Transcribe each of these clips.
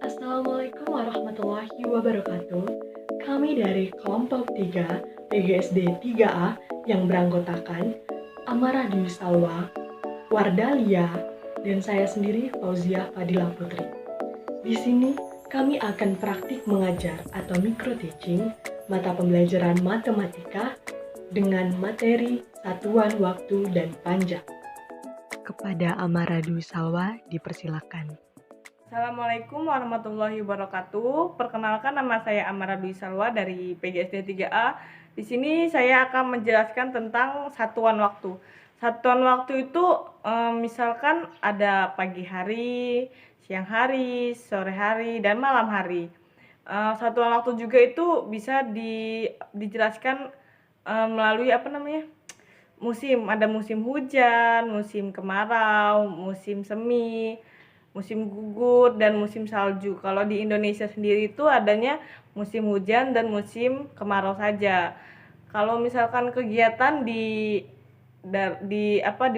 Assalamualaikum warahmatullahi wabarakatuh. Kami dari kelompok 3 PGSD 3A yang beranggotakan Amara Dwi Salwa, Wardalia, dan saya sendiri Fauzia Fadila Putri. Di sini kami akan praktik mengajar atau micro teaching mata pembelajaran matematika dengan materi satuan waktu dan panjang. Kepada Amara Dwi Salwa dipersilakan. Assalamualaikum warahmatullahi wabarakatuh. Perkenalkan, nama saya Amara Dwi Salwa dari PGSD 3A. Di sini saya akan menjelaskan tentang satuan waktu. Satuan waktu itu misalkan ada pagi hari, siang hari, sore hari, dan malam hari. Satuan waktu juga itu bisa dijelaskan melalui musim. Ada musim hujan, musim kemarau, musim semi, musim gugur, dan musim salju. Kalau di Indonesia sendiri itu adanya musim hujan dan musim kemarau saja. Kalau misalkan kegiatan di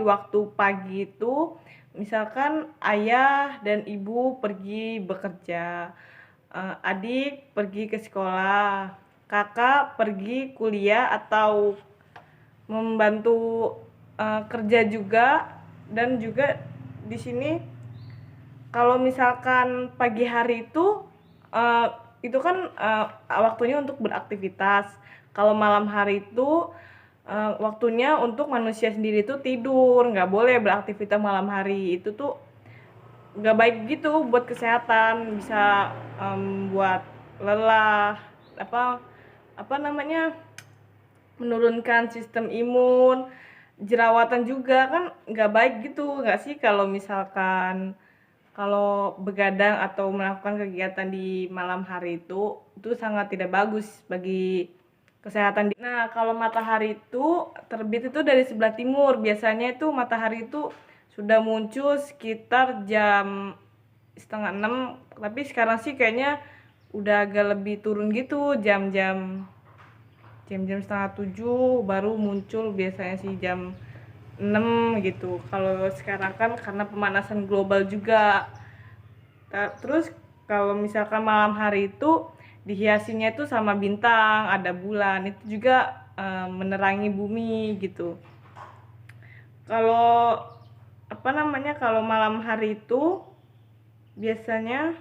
waktu pagi itu, misalkan ayah dan ibu pergi bekerja, adik pergi ke sekolah, kakak pergi kuliah atau membantu kerja juga. Dan juga di sini kalau misalkan pagi hari itu kan waktunya untuk beraktivitas. Kalau malam hari itu waktunya untuk manusia sendiri itu tidur, nggak boleh beraktivitas malam hari. Itu tuh nggak baik gitu buat kesehatan, bisa buat lelah, apa apa namanya menurunkan sistem imun, jerawatan juga kan nggak baik gitu, nggak sih kalau begadang atau melakukan kegiatan di malam hari itu sangat tidak bagus bagi kesehatan. Nah, kalau matahari itu terbit itu dari sebelah timur, biasanya itu matahari itu sudah muncul sekitar jam setengah 6, tapi sekarang sih kayaknya udah agak lebih turun gitu, jam-jam setengah 7 baru muncul, biasanya sih jam 6 gitu. Kalau sekarang kan karena pemanasan global juga. Terus kalau misalkan malam hari itu dihiasinya itu sama bintang, ada bulan, itu juga menerangi bumi gitu. Kalau kalau malam hari itu biasanya,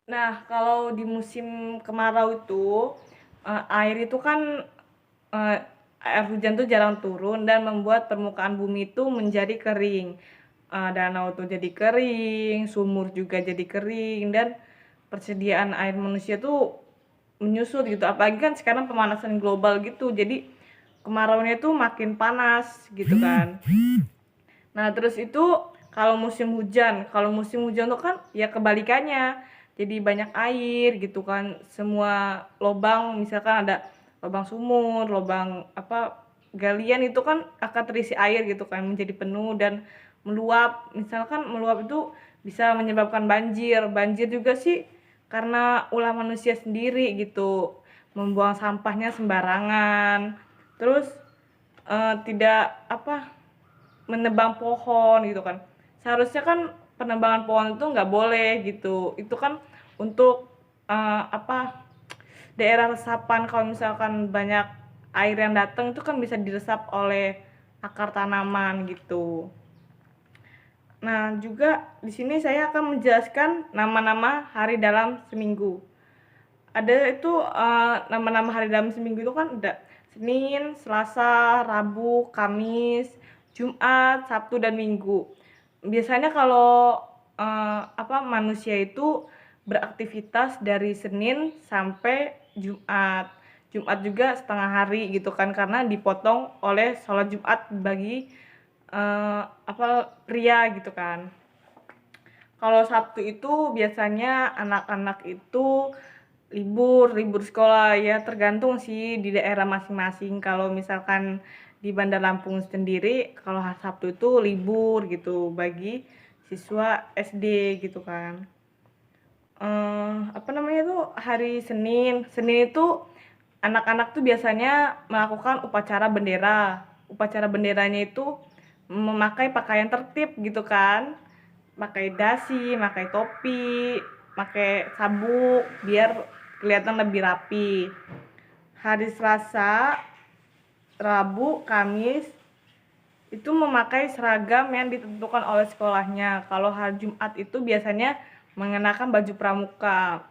nah, kalau di musim kemarau itu air itu kan air hujan tuh jarang turun dan membuat permukaan bumi itu menjadi kering. Danau tuh jadi kering, sumur juga jadi kering, dan persediaan air manusia tuh menyusut gitu. Apalagi kan sekarang pemanasan global gitu, jadi kemaraunya tuh makin panas gitu kan. Nah, terus itu kalau musim hujan tuh kan ya kebalikannya. Jadi banyak air gitu kan. Semua lubang, misalkan ada lubang sumur, lubang galian, itu kan akan terisi air gitu kan, menjadi penuh dan meluap. Misalkan meluap itu bisa menyebabkan banjir. Banjir juga sih karena ulah manusia sendiri gitu. Membuang sampahnya sembarangan. Terus tidak menebang pohon gitu kan. Seharusnya kan penebangan pohon itu nggak boleh gitu. Itu kan untuk daerah resapan. Kalau misalkan banyak air yang datang itu kan bisa diresap oleh akar tanaman gitu. Nah, juga di sini saya akan menjelaskan nama-nama hari dalam seminggu. Ada itu nama-nama hari dalam seminggu itu kan ada Senin, Selasa, Rabu, Kamis, Jumat, Sabtu, dan Minggu. Biasanya kalau manusia itu beraktivitas dari Senin sampai Jumat. Jumat juga setengah hari gitu kan, karena dipotong oleh sholat Jumat bagi pria gitu kan. Kalau Sabtu itu biasanya anak-anak itu libur sekolah, ya tergantung sih di daerah masing-masing. Kalau misalkan di Bandar Lampung sendiri, kalau hari Sabtu itu libur gitu bagi siswa SD gitu kan. Hari Senin. Senin itu anak-anak tuh biasanya melakukan upacara bendera. Upacara benderanya itu memakai pakaian tertib gitu kan. pakai dasi, pakai topi, pakai sabuk biar kelihatan lebih rapi. Hari Selasa, Rabu, Kamis itu memakai seragam yang ditentukan oleh sekolahnya. Kalau hari Jumat itu biasanya mengenakan baju pramuka.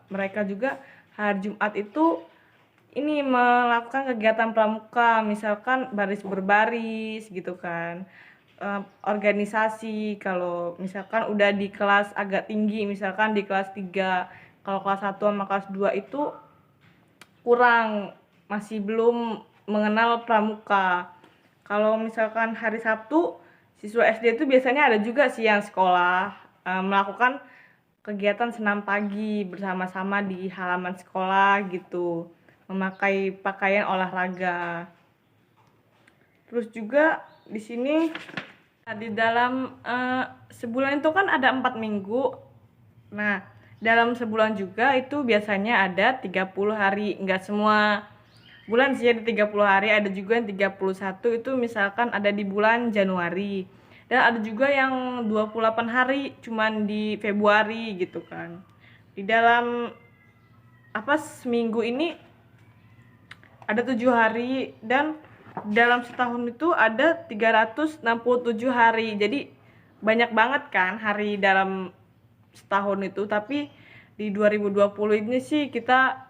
Mereka juga hari Jumat itu ini melakukan kegiatan pramuka, misalkan baris berbaris gitu kan. Organisasi kalau misalkan udah di kelas agak tinggi, misalkan di kelas 3, kalau kelas 1 sama kelas 2 itu kurang, masih belum mengenal pramuka. Kalau misalkan hari Sabtu, siswa SD itu biasanya ada juga sih yang sekolah melakukan kegiatan senam pagi bersama-sama di halaman sekolah gitu, memakai pakaian olahraga. Terus juga di sini di dalam sebulan itu kan ada 4 minggu. Nah, dalam sebulan juga itu biasanya ada 30 hari, enggak semua bulan sih ada 30 hari, ada juga yang 31 itu misalkan ada di bulan Januari. Dan ada juga yang 28 hari cuman di Februari gitu kan. Di dalam seminggu ini ada 7 hari dan dalam setahun itu ada 367 hari. Jadi banyak banget kan hari dalam setahun itu, tapi di 2020 ini sih kita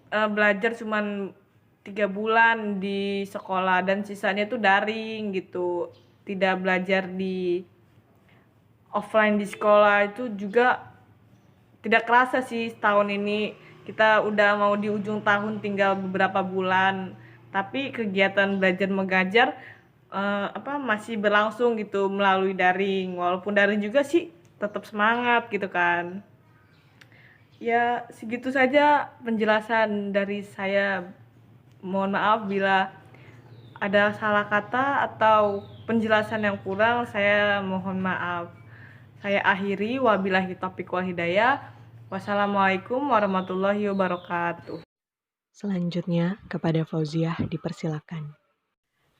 belajar cuman 3 bulan di sekolah dan sisanya tuh daring gitu, tidak belajar di offline di sekolah. Itu juga tidak kerasa sih setahun ini kita udah mau di ujung tahun, tinggal beberapa bulan, tapi kegiatan belajar mengajar masih berlangsung gitu melalui daring. Walaupun daring juga sih tetap semangat gitu kan. Ya, segitu saja penjelasan dari saya. Mohon maaf bila ada salah kata atau penjelasan yang kurang, saya mohon maaf. Saya akhiri, wabillahi taufiq wal hidayah. Wassalamualaikum warahmatullahi wabarakatuh. Selanjutnya, kepada Fauziah dipersilakan.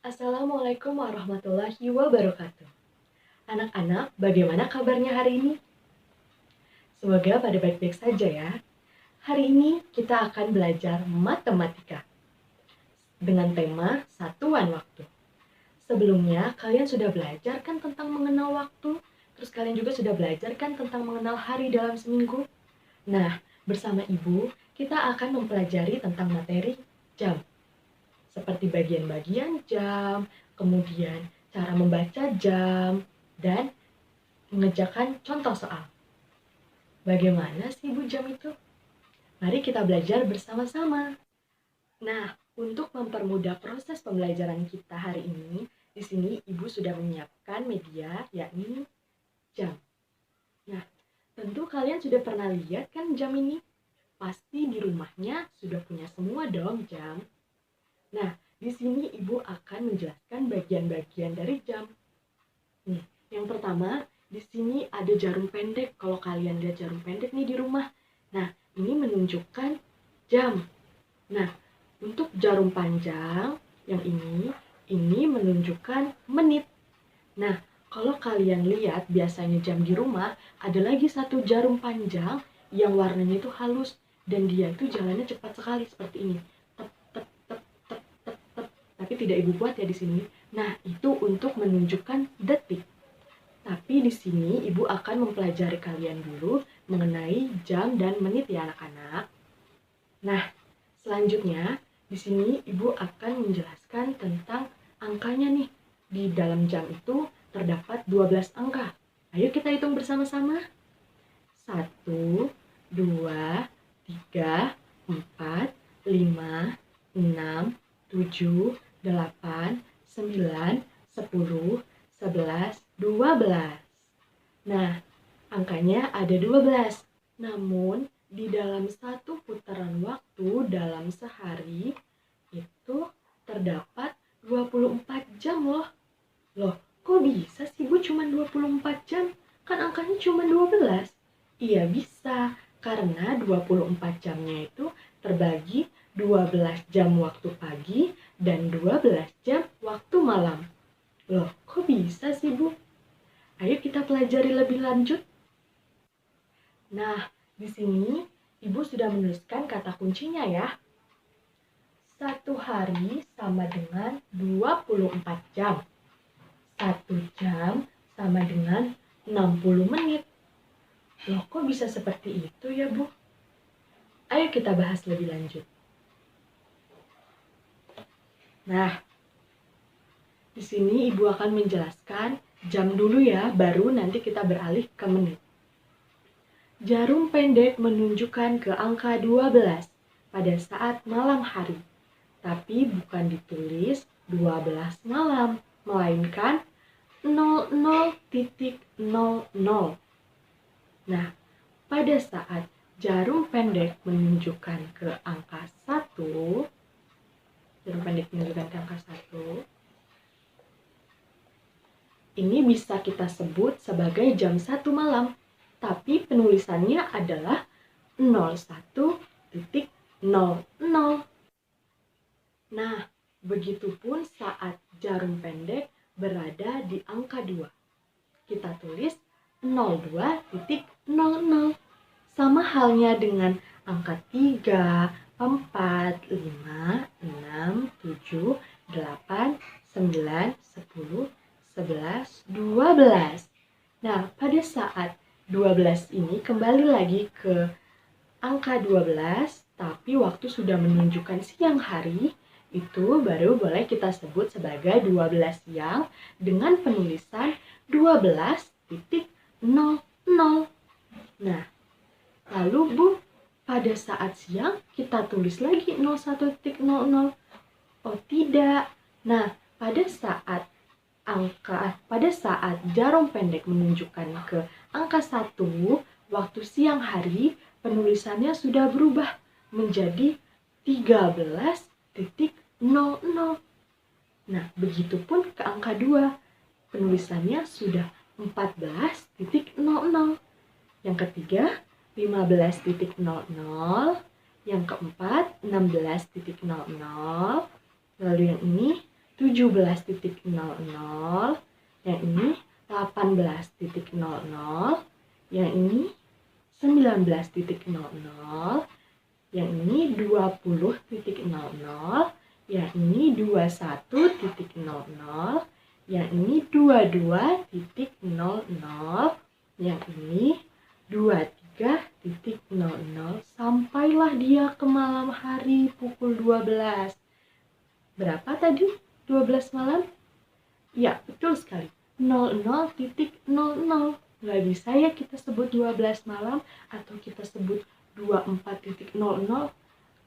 Assalamualaikum warahmatullahi wabarakatuh. Anak-anak, bagaimana kabarnya hari ini? Semoga pada baik-baik saja ya. Hari ini kita akan belajar matematika dengan tema satuan waktu. Sebelumnya, kalian sudah belajar kan tentang mengenal waktu? Terus kalian juga sudah belajar kan tentang mengenal hari dalam seminggu? Nah, bersama Ibu, kita akan mempelajari tentang materi jam. Seperti bagian-bagian jam, kemudian cara membaca jam, dan mengerjakan contoh soal. Bagaimana sih Ibu jam itu? Mari kita belajar bersama-sama. Nah, untuk mempermudah proses pembelajaran kita hari ini, di sini Ibu sudah menyiapkan media, yakni jam. Nah, tentu kalian sudah pernah lihat kan jam ini? Pasti di rumahnya sudah punya semua dong jam. Nah, di sini Ibu akan menjelaskan bagian-bagian dari jam. Nih, yang pertama, di sini ada jarum pendek. Kalau kalian lihat jarum pendek nih di rumah. Nah, ini menunjukkan jam. Nah, untuk jarum panjang yang ini menunjukkan menit. Nah, kalau kalian lihat biasanya jam di rumah, ada lagi satu jarum panjang yang warnanya itu halus dan dia itu jalannya cepat sekali seperti ini. Tep, tep, tep, tep, tep, tep. Tapi tidak Ibu buat ya di sini. Nah, itu untuk menunjukkan detik. Tapi di sini Ibu akan mempelajari kalian dulu mengenai jam dan menit ya anak-anak. Nah, selanjutnya di sini Ibu akan menjelaskan tentang angkanya nih. Di dalam jam itu terdapat 12 angka. Ayo kita hitung bersama-sama. 1, 2, 3, 4, 5, 6, 7, 8, 9, 10, 11, 12. Nah, angkanya ada 12. Namun, di dalam satu putaran waktu dalam sehari itu terdapat 24 jam loh. Loh, kok bisa sih Bu cuma 24 jam? Kan angkanya cuma 12. Iya bisa, karena 24 jamnya itu terbagi 12 jam waktu pagi dan 12 jam waktu malam. Loh, kok bisa sih Bu? Ayo kita pelajari lebih lanjut? Nah, di sini Ibu sudah menuliskan kata kuncinya ya. 1 hari sama dengan 24 jam. 1 jam sama dengan 60 menit. Loh, kok bisa seperti itu ya, Bu? Ayo kita bahas lebih lanjut. Nah, di sini Ibu akan menjelaskan jam dulu ya, baru nanti kita beralih ke menit. Jarum pendek menunjukkan ke angka 12 pada saat malam hari. Tapi bukan ditulis 12 malam, melainkan 00.00. Nah, pada saat jarum pendek menunjukkan ke angka 1, ini bisa kita sebut sebagai jam 1 malam, tapi penulisannya adalah 01.00. Nah, begitupun saat jarum pendek berada di angka 2. Kita tulis 02.00. Sama halnya dengan angka 3, 4, 5, 6, 7, 8, 9, 10, 11, 12. Nah, pada saat 12 ini kembali lagi ke angka 12, tapi waktu sudah menunjukkan siang hari, itu baru boleh kita sebut sebagai 12 siang dengan penulisan 12.00. Nah, lalu Bu, pada saat siang kita tulis lagi 01.00. Oh tidak. Nah, pada saat jarum pendek menunjukkan ke angka 1, waktu siang hari, penulisannya sudah berubah menjadi 13.00. Nah, begitupun ke angka 2, penulisannya sudah 14.00. Yang ketiga, 15.00. Yang keempat, 16.00. Lalu yang ini 17.00. Yang ini 18.00. Yang ini 19.00. Yang ini 20.00. Yang ini 21.00. Yang ini 22.00. Yang ini 23.00. Sampailah dia ke malam hari pukul 12. Berapa tadi? 12 malam? Ya, betul sekali. 00.00. Nggak bisa ya kita sebut 12 malam atau kita sebut 24.00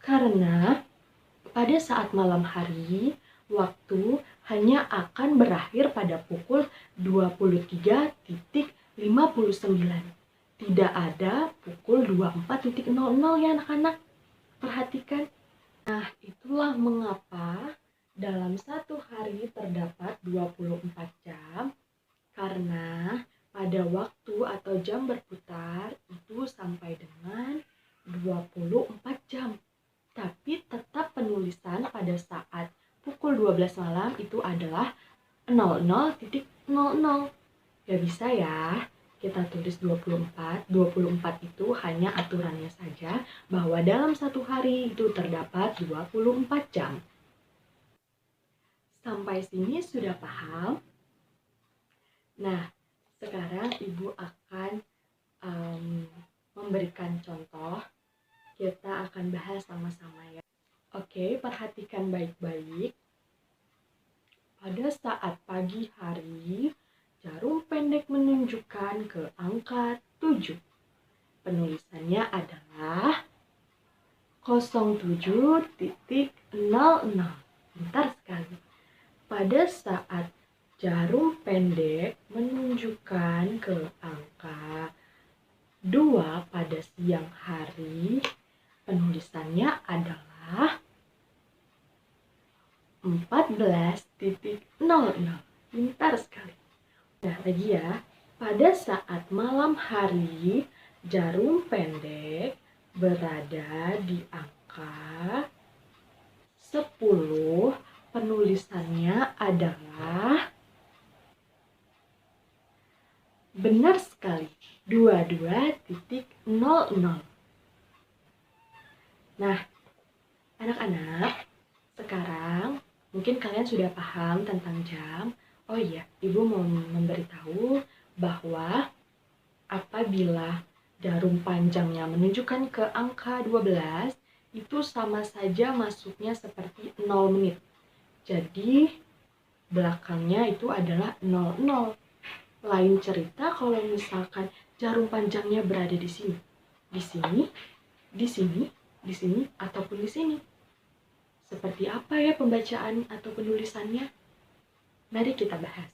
karena pada saat malam hari waktu hanya akan berakhir pada pukul 23.59. Tidak ada pukul 24.00 ya anak-anak. Perhatikan. Nah, itulah mengapa dalam satu hari terdapat 24 jam karena pada waktu atau jam berputar itu sampai dengan 24 jam. Tapi tetap penulisan pada saat pukul 12 malam itu adalah 00.00. Gak bisa ya kita tulis 24. 24 itu hanya aturannya saja bahwa dalam satu hari itu terdapat 24 jam. Sampai sini sudah paham? Nah, sekarang Ibu akan memberikan contoh. Kita akan bahas sama-sama ya. Oke, perhatikan baik-baik. Pada saat pagi hari, jarum pendek menunjukkan ke angka 7. Penulisannya adalah 07.00. Bentar sekali. Pada saat jarum pendek menunjukkan ke angka 2 pada siang hari, penulisannya adalah 14.00. Pintar sekali. Nah, lagi ya. Pada saat malam hari, jarum pendek berada di angka 10. Penulisannya adalah Benar sekali, 22.00. Nah, anak-anak, sekarang mungkin kalian sudah paham tentang jam. Oh iya, Ibu mau memberitahu bahwa apabila jarum panjangnya menunjukkan ke angka 12, itu sama saja masuknya seperti 0 menit. Jadi, belakangnya itu adalah 00. Lain cerita kalau misalkan jarum panjangnya berada di sini. Di sini, di sini, di sini, ataupun di sini. Seperti apa ya pembacaan atau penulisannya? Mari kita bahas.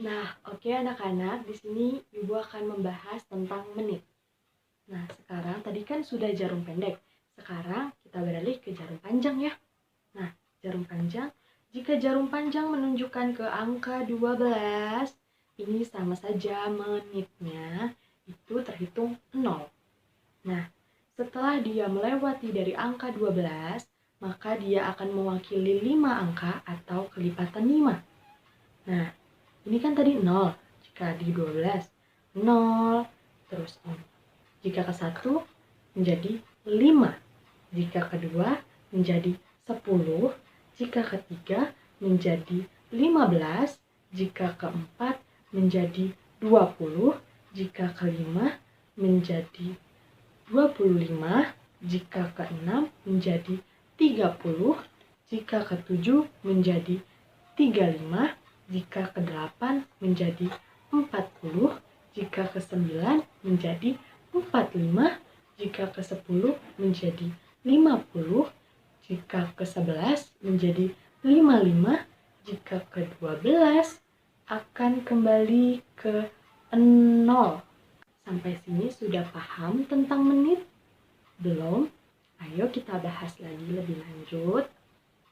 Nah, oke anak-anak, di sini Ibu akan membahas tentang menit. Nah, sekarang tadi kan sudah jarum pendek. Sekarang kita beralih ke jarum panjang ya. Nah, jarum panjang, jika jarum panjang menunjukkan ke angka 12, ini sama saja menitnya itu terhitung 0. Nah, setelah dia melewati dari angka 12, maka dia akan mewakili 5 angka atau kelipatan 5. Nah, ini kan tadi 0. Jika di 12, 0, terus 0. Jika ke 1, menjadi 5. Jika kedua, menjadi 10. Jika ketiga, menjadi 15. Jika keempat, menjadi 20. Jika kelima, menjadi 25. Jika keenam, menjadi 30. Jika ketujuh, menjadi 35. Jika ke-8 menjadi 40, jika ke-9 menjadi 45, jika ke-10 menjadi 50, jika ke-11 menjadi 55, jika ke-12 akan kembali ke 0. Sampai sini sudah paham tentang menit? Belum? Ayo kita bahas lagi lebih lanjut.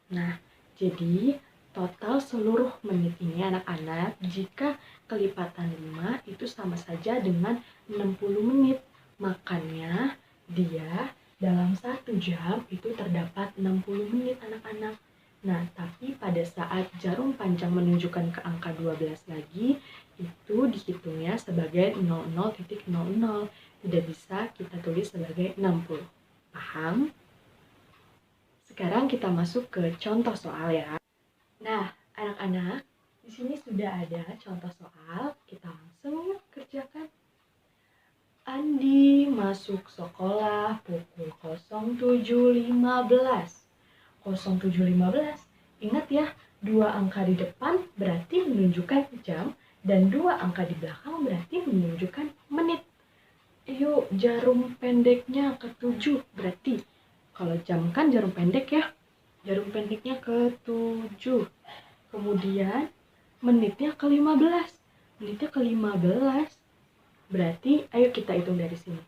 Nah, jadi total seluruh menit ini anak-anak, jika kelipatan 5 itu sama saja dengan 60 menit. Makanya dia dalam 1 jam itu terdapat 60 menit anak-anak. Nah, tapi pada saat jarum panjang menunjukkan ke angka 12 lagi, itu dihitungnya sebagai 00.00. Tidak bisa kita tulis sebagai 60. Paham? Sekarang kita masuk ke contoh soal ya. Nah, anak-anak, di sini sudah ada contoh soal. Kita langsung yuk kerjakan. Andi masuk sekolah pukul 07.15. 07.15. Ingat ya, 2 angka di depan berarti menunjukkan jam dan 2 angka di belakang berarti menunjukkan menit. Yuk, jarum pendeknya ke-7 berarti. Kalau jam kan jarum pendek ya. Jarum pendeknya ke-7. Kemudian menitnya ke-15. Menitnya ke-15. Berarti ayo kita hitung dari sini.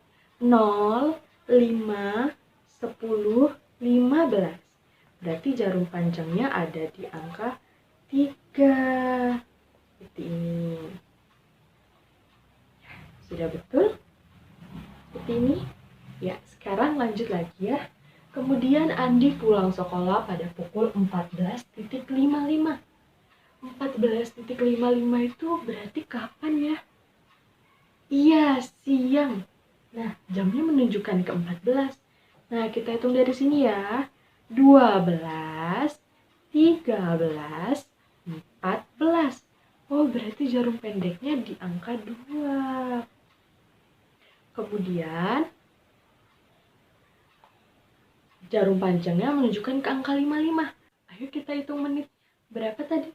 0, 5, 10, 15. Berarti jarum panjangnya ada di angka 3. Seperti ini. Sudah betul? Seperti ini? Ya, sekarang lanjut lagi ya. Kemudian Andi pulang sekolah pada pukul 14.55. 14.55 itu berarti kapan ya? Iya, siang. Nah, jamnya menunjukkan ke 14. Nah, kita hitung dari sini ya. 12, 13, 14. Oh, berarti jarum pendeknya di angka 2. Kemudian, jarum panjangnya menunjukkan ke angka 55. Ayo kita hitung menit. Berapa tadi?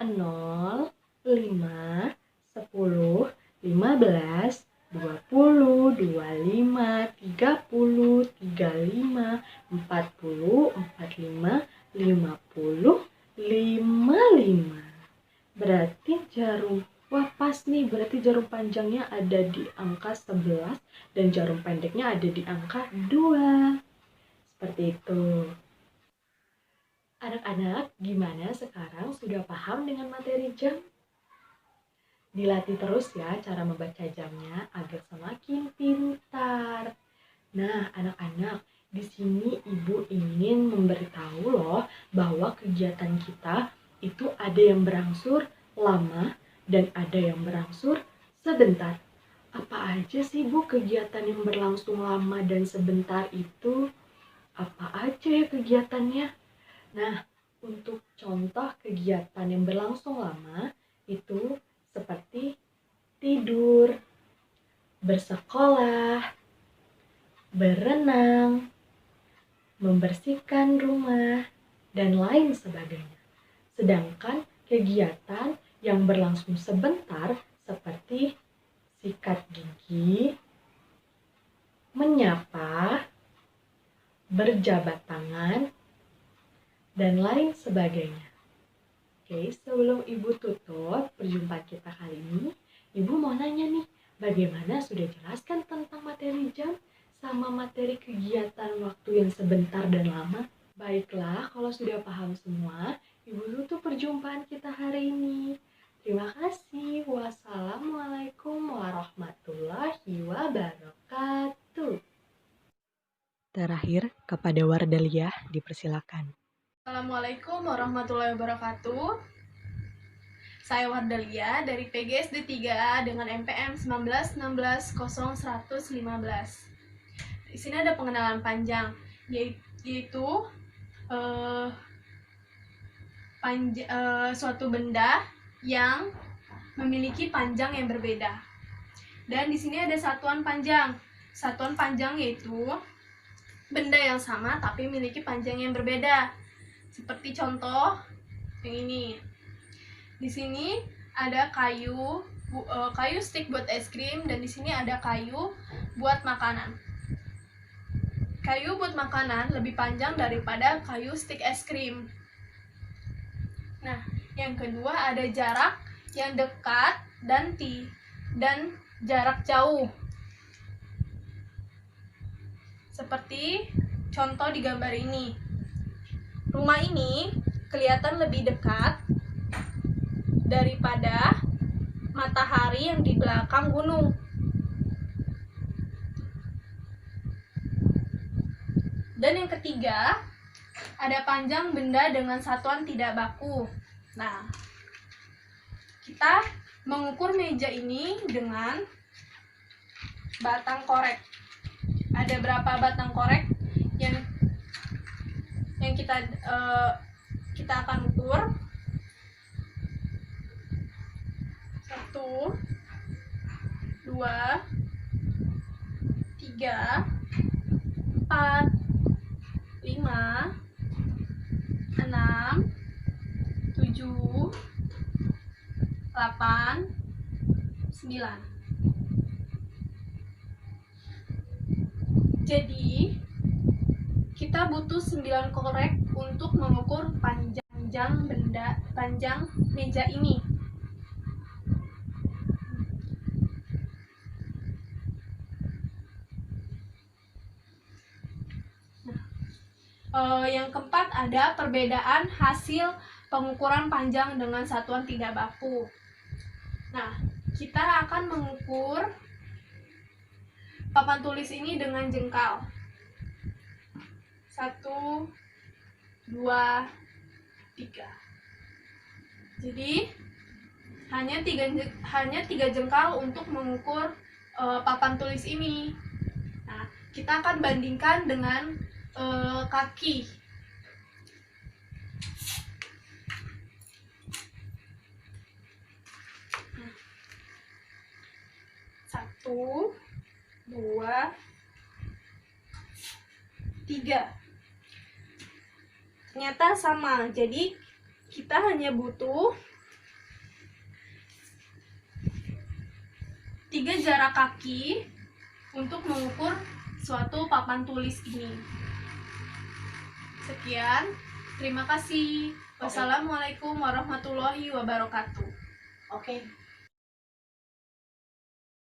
0, 5, 10, 15, 20, 25, 30, 35, 40, 45, 50, 55. Berarti wah pas nih, berarti jarum panjangnya ada di angka 11 dan jarum pendeknya ada di angka 2. Seperti itu. Anak-anak, gimana sekarang sudah paham dengan materi jam? Dilatih terus ya cara membaca jamnya agar semakin pintar. Nah, anak-anak, di sini Ibu ingin memberitahu loh bahwa kegiatan kita itu ada yang berangsur lama dan ada yang berangsur Sebentar. Apa aja sih Bu kegiatan yang berlangsung lama dan sebentar itu? Apa aja ya kegiatannya? Nah, untuk contoh kegiatan yang berlangsung lama itu seperti tidur, bersekolah, berenang, membersihkan rumah, dan lain sebagainya. Sedangkan kegiatan yang berlangsung sebentar seperti sikat gigi, menyapa, berjabat tangan, dan lain sebagainya. Oke, sebelum Ibu tutup perjumpaan kita kali ini, Ibu mau nanya nih, bagaimana sudah jelaskan tentang materi jam sama materi kegiatan waktu yang sebentar dan lama? Baiklah, kalau sudah paham semua, Ibu tutup perjumpaan kita hari ini. Terima kasih. Wassalamualaikum warahmatullahi wabarakatuh. Terakhir, kepada Wardalia dipersilakan. Assalamualaikum warahmatullahi wabarakatuh. Saya Wardalia dari PGSD 3A dengan MPM 19160115. Di sini ada pengenalan panjang, yaitu suatu benda yang memiliki panjang yang berbeda. Dan di sini ada satuan panjang. Satuan panjang yaitu benda yang sama tapi memiliki panjang yang berbeda. Seperti contoh yang ini. Di sini ada kayu stick buat es krim, dan di sini ada kayu buat makanan. Kayu buat makanan lebih panjang daripada kayu stick es krim. Nah, yang kedua ada jarak yang dekat dan jarak jauh. Seperti contoh di gambar ini. Rumah ini kelihatan lebih dekat daripada matahari yang di belakang gunung. Dan yang ketiga, ada panjang benda dengan satuan tidak baku. Nah, kita mengukur meja ini dengan batang korek. Ada berapa batang korek yang kita akan ukur? 1, 2, 3, 4, 5, 6, 7, 8, 9. Jadi kita butuh 9 korek untuk mengukur panjang meja ini. Yang keempat ada perbedaan hasil pengukuran panjang dengan satuan tidak baku. Nah, kita akan mengukur papan tulis ini dengan jengkal. 1, 2, 3. Jadi hanya 3 jengkal untuk mengukur papan tulis ini. Nah, kita akan bandingkan dengan kaki. Satu, 2, 3. Ternyata sama. Jadi kita hanya butuh 3 jarak kaki untuk mengukur suatu papan tulis ini. Sekian, terima kasih. Wassalamualaikum warahmatullahi wabarakatuh. Oke.